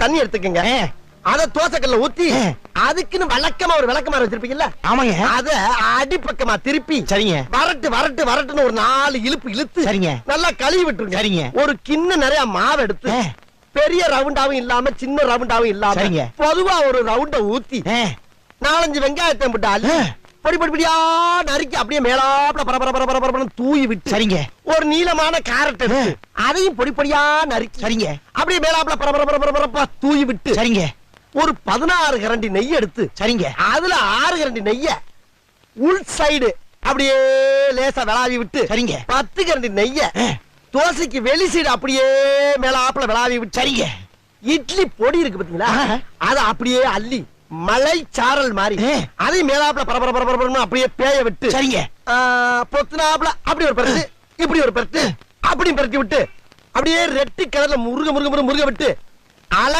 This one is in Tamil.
தண்ணி எடுத்துக்கங்க. அத தோசைக்கல்ல ஊத்தி அதுக்குன்னு வழக்கமா ஒரு விளக்கமாறு வச்சிருப்பீங்கல்ல? ஆமாங்க. அத அடிப்பக்கமா திருப்பி சரிங்க. வரட்டு வரட்டு வரட்டுன்னு ஒரு 4 இழுப்பு இழுத்து சரிங்க. நல்லா கழுவி விட்டுருங்க. சரிங்க. ஒரு கிண்ண நிறைய மாவு எடுத்து பெரிய ரவுண்டாவும் இல்லாம சின்ன ரவுண்டாவும் இல்லாம சரிங்க. பொதுவா ஒரு ரவுண்ட ஊத்தி 4-5 வெங்காயத்தை போட்டு அள்ளி பொடி பொடி பொடியா நறுக்கி அப்படியே மேலாப்ல பரபரன்னு தூவி விட்டு சரிங்க. ஒரு நீளமான கேரட் எடுத்து அதையும் பொடி பொடியா நறுக்கி சரிங்க. அப்படியே மேலாப்ல பரபரப்பா தூவி விட்டு சரிங்க. ஒரு 16 கரண்டி நெய் எடுத்து சரிங்க. அதுல 6 கரண்டி நெய்ய உள் சைடு அப்படியே லேசா விளாவி விட்டு சரிங்க. 10 கரண்டி நெய்ய தோசைக்கு வெளி சைடு அப்படியே மேலாப்ல விளாவி விட்டு சரிங்க. இட்லி பொடி இருக்கு பாத்தீங்களா? அத அப்படியே அள்ளி மலை சாரல் மாதிரி அதை மேலாப்ல பரபரன்னு அப்படியே பேய விட்டு சரிங்க. பொத்துனாப்ல அப்படி ஒரு பரட்டு இப்படி ஒரு பரட்டு அப்படி பரட்டி விட்டு அப்படியே ரெட்டி கலர்ல முருக விட்டு அழகா